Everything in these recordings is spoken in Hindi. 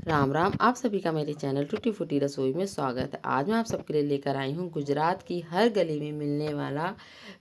राम राम। आप सभी का मेरे चैनल टूटी फूटी रसोई में स्वागत है। आज मैं आप सबके लिए लेकर आई हूँ गुजरात की हर गली में मिलने वाला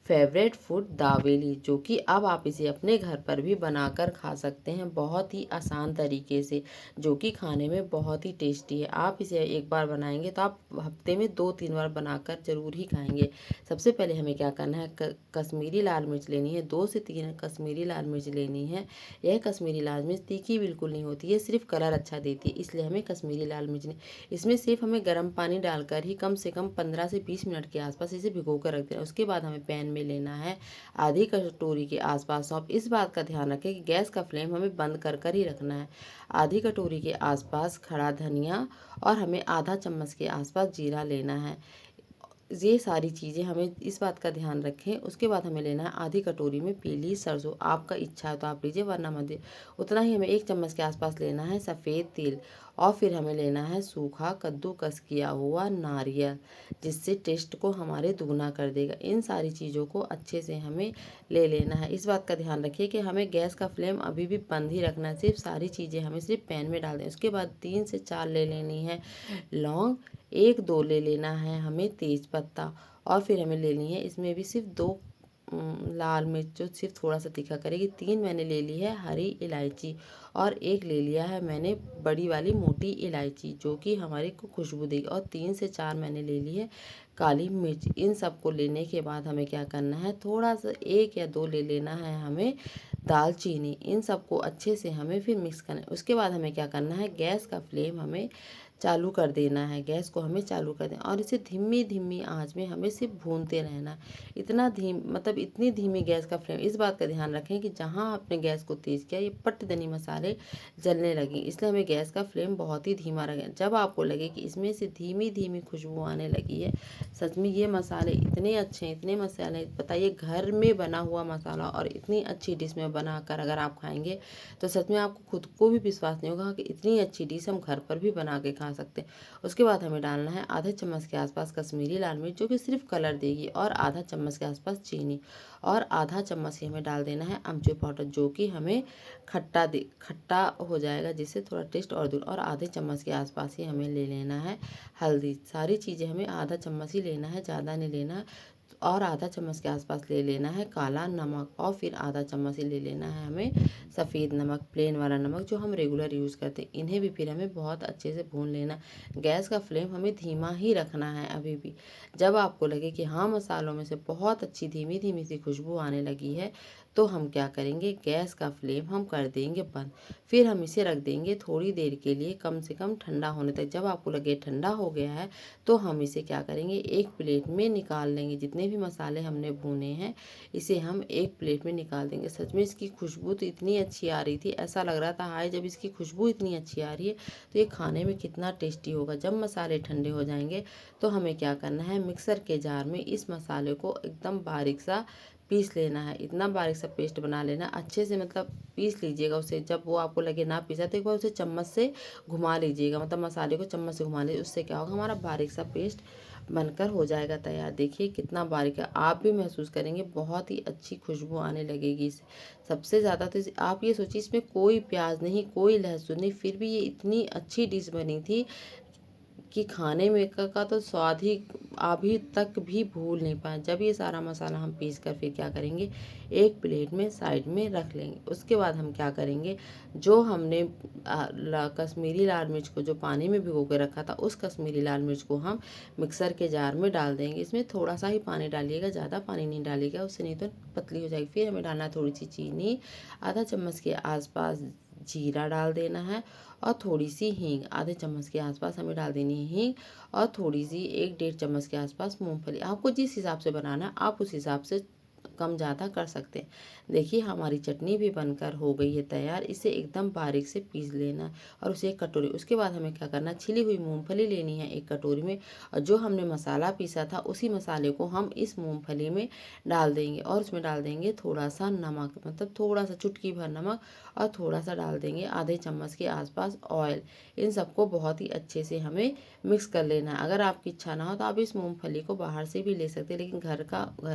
फेवरेट फूड दाबेली, जो कि अब आप इसे अपने घर पर भी बनाकर खा सकते हैं बहुत ही आसान तरीके से, जो कि खाने में बहुत ही टेस्टी है। आप इसे एक बार बनाएंगे तो आप हफ्ते में 2-3 बार बनाकर ज़रूर ही खाएंगे। सबसे पहले हमें क्या करना है, कश्मीरी लाल मिर्च लेनी है। 2 से 3 कश्मीरी लाल मिर्च लेनी है। यह कश्मीरी लाल मिर्च तीखी बिल्कुल नहीं होती है, सिर्फ कलर अच्छा देती है, इसलिए हमें कश्मीरी लाल मिर्च नहीं। इसमें सिर्फ हमें गर्म पानी डालकर ही कम से कम 15 से 20 मिनट के आसपास इसे भिगो कर रख देना। उसके बाद हमें पैन में लेना है आधी कटोरी के आसपास सौंफ। इस बात का ध्यान रखें कि गैस का फ्लेम हमें बंद कर ही रखना है। आधी कटोरी के आसपास खड़ा धनिया और हमें आधा चम्मच के आसपास जीरा लेना है। ये सारी चीज़ें हमें इस बात का ध्यान रखें। उसके बाद हमें लेना है आधी कटोरी में पीली सरसों। आपका इच्छा है तो आप लीजिए, वरना मत दीजिए। उतना ही हमें 1 चम्मच के आसपास लेना है सफ़ेद तिल। और फिर हमें लेना है सूखा कद्दूकस किया हुआ नारियल, जिससे टेस्ट को हमारे दुगना कर देगा। इन सारी चीज़ों को अच्छे से हमें ले लेना है। इस बात का ध्यान रखिए कि हमें गैस का फ्लेम अभी भी बंद ही रखना है। सिर्फ सारी चीज़ें हमें सिर्फ पैन में डाल दें। उसके बाद 3 से 4 ले लेनी है लौंग, 1-2 ले लेना है हमें तेज पत्ता। और फिर हमें लेनी है इसमें भी सिर्फ 2 लाल मिर्च, जो सिर्फ थोड़ा सा तीखा करेगी। 3 मैंने ले ली है हरी इलायची और 1 ले लिया है मैंने बड़ी वाली मोटी इलायची, जो कि हमारे को खुशबू देगी। और 3 से 4 मैंने ले ली है काली मिर्च। इन सबको लेने के बाद हमें क्या करना है, थोड़ा सा 1 या 2 ले लेना है हमें दालचीनी। इन सबको अच्छे से हमें फिर मिक्स करना है। उसके बाद हमें क्या करना है, गैस का फ्लेम हमें चालू कर देना है। गैस को हमें चालू कर देना और इसे धीमी धीमी आंच में हमें सिर्फ भूनते रहना है। इतनी धीमी गैस का फ्लेम। इस बात का ध्यान रखें कि जहां आपने गैस को तेज किया ये पट्टदनी मसाले जलने लगे, इसलिए हमें गैस का फ्लेम बहुत ही धीमा रखें। जब आपको लगे कि इसमें से धीमी धीमी खुशबू आने लगी है, सच में ये मसाले इतने अच्छे हैं, इतने मसाले, बताइए घर में बना हुआ मसाला और इतनी अच्छी डिश में बनाकर अगर आप खाएंगे तो सच में आपको खुद को भी विश्वास नहीं होगा कि इतनी अच्छी डिश हम घर पर भी बना के खा सकते हैं। उसके बाद हमें डालना है आधे चम्मच के आसपास कश्मीरी लाल मिर्च, जो कि सिर्फ कलर देगी, और आधा चम्मच के आसपास चीनी, और आधा चम्मच ही हमें डाल देना है अमचूर पाउडर, जो कि हमें खट्टा हो जाएगा, जिससे थोड़ा टेस्ट और दूर। और आधे चम्मच के आसपास ही हमें ले लेना है हल्दी। सारी चीज़ें हमें आधा चम्मच ही लेना है, ज़्यादा नहीं लेना। और आधा चम्मच के आसपास ले लेना है काला नमक, और फिर आधा चम्मच ही ले लेना है हमें सफ़ेद नमक, प्लेन वाला नमक जो हम रेगुलर यूज़ करते हैं। इन्हें भी फिर हमें बहुत अच्छे से भून लेना। गैस का फ्लेम हमें धीमा ही रखना है अभी भी। जब आपको लगे कि हाँ मसालों में से बहुत अच्छी धीमी धीमी सी खुशबू आने लगी है, तो हम क्या करेंगे, गैस का फ्लेम हम कर देंगे बंद। फिर हम इसे रख देंगे थोड़ी देर के लिए, कम से कम ठंडा होने तक। जब आपको लगे ठंडा हो गया है तो हम इसे क्या करेंगे, एक प्लेट में निकाल लेंगे। जितने भी मसाले हमने भुने हैं इसे हम एक प्लेट में निकाल देंगे। सच में इसकी खुशबू तो इतनी अच्छी आ रही थी, ऐसा लग रहा था हाय जब इसकी खुशबू इतनी अच्छी आ रही है तो ये खाने में कितना टेस्टी होगा। जब मसाले ठंडे हो जाएंगे तो हमें क्या करना है, मिक्सर के जार में इस मसाले को एकदम बारीक सा पीस लेना है। इतना बारीक सा पेस्ट बना लेना अच्छे से, मतलब पीस लीजिएगा उसे। जब वो आपको लगे ना पीसा तो एक बार उसे चम्मच से घुमा लीजिएगा, मतलब मसाले को चम्मच से घुमा लीजिए। उससे क्या होगा, हमारा बारीक सा पेस्ट बनकर हो जाएगा तैयार। देखिए कितना बारीक है, आप भी महसूस करेंगे बहुत ही अच्छी खुशबू आने लगेगी इससे। सबसे ज़्यादा तो आप ये सोचिए इसमें कोई प्याज नहीं, कोई लहसुन नहीं, फिर भी ये इतनी अच्छी डिश बनी थी कि खाने में का तो स्वाद ही अभी तक भी भूल नहीं पाए। जब ये सारा मसाला हम पीस कर फिर क्या करेंगे, एक प्लेट में साइड में रख लेंगे। उसके बाद हम क्या करेंगे, जो हमने कश्मीरी लाल मिर्च को जो पानी में भिगो के रखा था, उस कश्मीरी लाल मिर्च को हम मिक्सर के जार में डाल देंगे। इसमें थोड़ा सा ही पानी डालिएगा, ज़्यादा पानी नहीं डालिएगा, उससे नहीं तो पतली हो जाएगी। फिर हमें डालना है थोड़ी सी चीनी, आधा चम्मच के आसपास जीरा डाल देना है, और थोड़ी सी हींग, आधे चम्मच के आसपास हमें डाल देनी है हींग, और थोड़ी सी 1-1.5 चम्मच के आसपास मूंगफली। आपको जिस हिसाब से बनाना है आप उस हिसाब से कम ज़्यादा कर सकते हैं। देखिए हमारी चटनी भी बनकर हो गई है तैयार। इसे एकदम बारीक से पीस लेना है और उसे एक कटोरी। उसके बाद हमें क्या करना है, छिली हुई मूंगफली लेनी है एक कटोरी में, और जो हमने मसाला पीसा था उसी मसाले को हम इस मूंगफली में डाल देंगे, और उसमें डाल देंगे थोड़ा सा नमक, मतलब थोड़ा सा चुटकी भर नमक, और थोड़ा सा डाल देंगे आधे चम्मच के आसपास ऑयल। इन सबको बहुत ही अच्छे से हमें मिक्स कर लेना है। अगर आपकी इच्छा ना हो तो आप इस मूंगफली को बाहर से भी ले सकते हैं, लेकिन घर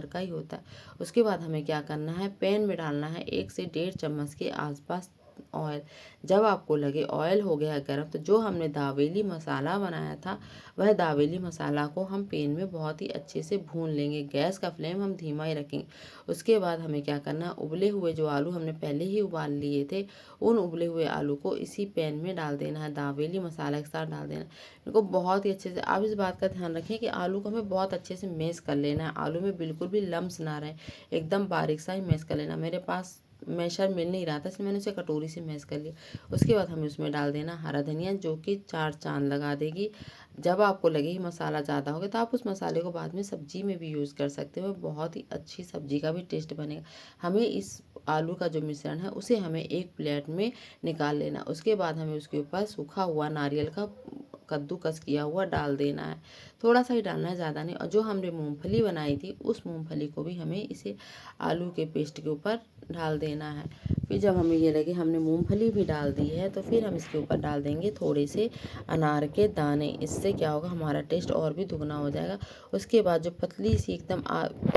का ही होता है। उसके बाद हमें क्या करना है, पैन में डालना है 1 से 1.5 चम्मच के आसपास ऑयल। जब आपको लगे ऑयल हो गया गर्म, तो जो हमने दावेली मसाला बनाया था वह दावेली मसाला को हम पैन में बहुत ही अच्छे से भून लेंगे। गैस का फ्लेम हम धीमा ही रखेंगे। उसके बाद हमें क्या करना है, उबले हुए जो आलू हमने पहले ही उबाल लिए थे, उन उबले हुए आलू को इसी पैन में डाल देना है, दावेली मसाला के साथ डाल देना है। इनको बहुत ही अच्छे से, आप इस बात का ध्यान रखें कि आलू को हमें बहुत अच्छे से मैश कर लेना है। आलू में बिल्कुल भी लम्स ना रहे, एकदम बारीक सा ही मैश कर लेना। मेरे पास मैशर मिल नहीं रहा था, इसलिए मैंने उसे कटोरी से मैश कर लिया। उसके बाद हमें उसमें डाल देना हरा धनिया, जो कि 4 चांद लगा देगी। जब आपको लगे कि मसाला ज़्यादा हो गया, तो आप उस मसाले को बाद में सब्जी में भी यूज़ कर सकते हो, बहुत ही अच्छी सब्जी का भी टेस्ट बनेगा। हमें इस आलू का जो मिश्रण है उसे हमें एक प्लेट में निकाल लेना। उसके बाद हमें उसके ऊपर सूखा हुआ नारियल का कद्दूकस किया हुआ डाल देना है, थोड़ा सा ही डालना है, ज़्यादा नहीं। और जो हमने मूंगफली बनाई थी उस मूंगफली को भी हमें इसे आलू के पेस्ट के ऊपर डाल देना है। फिर जब हमें ये लगे हमने मूंगफली भी डाल दी है, तो फिर हम इसके ऊपर डाल देंगे थोड़े से अनार के दाने। इससे क्या होगा, हमारा टेस्ट और भी दुगना हो जाएगा। उसके बाद जो पतली सी एकदम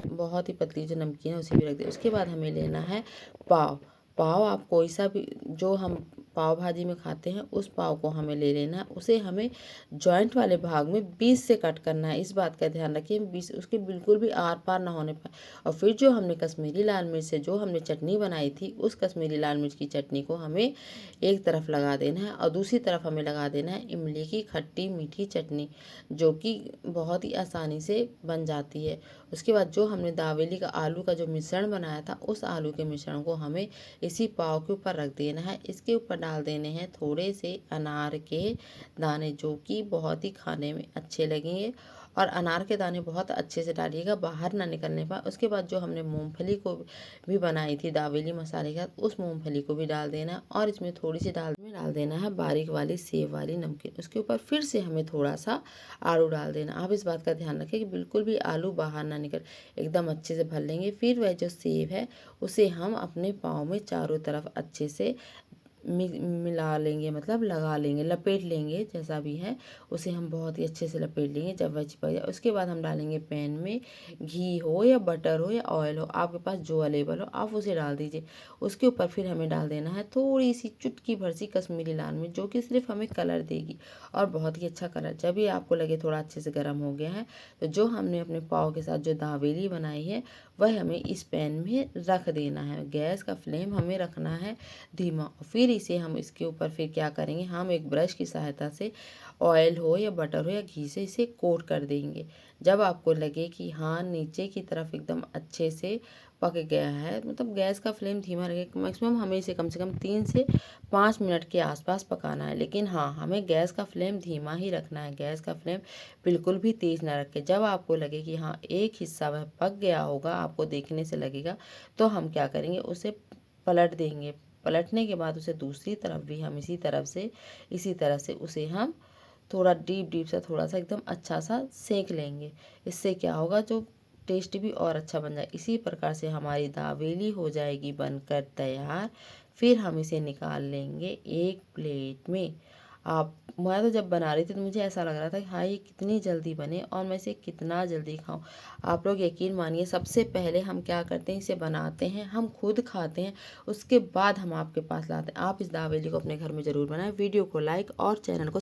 बहुत ही पतली जो नमकीन है उसे भी रख दें। उसके बाद हमें लेना है पाव। पाव आप कोई सा भी, जो हम पाव भाजी में खाते हैं उस पाव को हमें ले लेना है। उसे हमें जॉइंट वाले भाग में बीच से कट करना है, इस बात का ध्यान रखिए, बीच उसके बिल्कुल भी आर पार ना होने पाए। और फिर जो हमने कश्मीरी लाल मिर्च से जो हमने चटनी बनाई थी, उस कश्मीरी लाल मिर्च की चटनी को हमें एक तरफ लगा देना है और दूसरी तरफ हमें लगा देना है इमली की खट्टी मीठी चटनी, जो कि बहुत ही आसानी से बन जाती है। उसके बाद जो हमने दावेली का आलू का जो मिश्रण बनाया था, उस आलू के मिश्रण को हमें इसी पाव के ऊपर रख देना है। इसके ऊपर डाल देने हैं थोड़े से अनार के दाने, जो कि बहुत ही खाने में अच्छे लगेंगे। और अनार के दाने बहुत अच्छे से डालिएगा, बाहर ना निकलने पाए। उसके बाद जो हमने मूंगफली को भी बनाई थी दावेली मसाले के साथ, उस मूंगफली को भी डाल देना और इसमें थोड़ी सी डाल देना है बारीक वाली सेव वाली नमकीन। उसके ऊपर फिर से हमें थोड़ा सा आलू डाल देना। आप इस बात का ध्यान रखें कि बिल्कुल भी आलू बाहर ना निकल, एकदम अच्छे से भर लेंगे। फिर वह जो सेव है उसे हम अपने पाँव में चारों तरफ अच्छे से मिला लेंगे, मतलब लगा लेंगे, लपेट लेंगे, जैसा भी है उसे हम बहुत ही अच्छे से लपेट लेंगे जब वह चिपक जाए। उसके बाद हम डालेंगे पैन में घी हो या बटर हो या ऑयल हो, आपके पास जो अवेलेबल हो आप उसे डाल दीजिए। उसके ऊपर फिर हमें डाल देना है थोड़ी सी चुटकी भर सी कश्मीरी लाल मिर्च, जो कि सिर्फ हमें कलर देगी और बहुत ही अच्छा कलर। जब भी आपको लगे थोड़ा अच्छे से गर्म हो गया है, तो जो हमने अपने पाव के साथ जो दावेली बनाई है वह हमें इस पैन में रख देना है। गैस का फ्लेम हमें रखना है धीमा। फिर इसे हम इसके ऊपर फिर क्या करेंगे, हम एक ब्रश की सहायता से ऑयल हो या बटर हो या घी से इसे कोट कर देंगे। जब आपको लगे कि हाँ नीचे की तरफ एकदम अच्छे से पक गया है, मतलब गैस का फ्लेम धीमा रखें। मैक्सिमम हमें इसे कम से कम 3 से 5 मिनट के आसपास पकाना है, लेकिन हाँ हमें गैस का फ्लेम धीमा ही रखना है, गैस का फ्लेम बिल्कुल भी तेज़ ना रखें। जब आपको लगे कि हाँ एक हिस्सा वह पक गया होगा, आपको देखने से लगेगा, तो हम क्या करेंगे, उसे पलट देंगे। पलटने के बाद उसे दूसरी तरफ भी हम इसी तरह से उसे हम थोड़ा डीप सा, थोड़ा सा एकदम अच्छा सा सेक लेंगे। इससे क्या होगा, जो टेस्ट भी और अच्छा बन जाए। इसी प्रकार से हमारी दावेली हो जाएगी बनकर तैयार। फिर हम इसे निकाल लेंगे एक प्लेट में। मैं तो जब बना रही थी तो मुझे ऐसा लग रहा था कि हाँ ये कितनी जल्दी बने और मैं इसे कितना जल्दी खाऊं। आप लोग यकीन मानिए, सबसे पहले हम क्या करते हैं, इसे बनाते हैं, हम खुद खाते हैं, उसके बाद हम आपके पास लाते हैं। आप इस दावेली को अपने घर में ज़रूर बनाएं। वीडियो को लाइक और चैनल को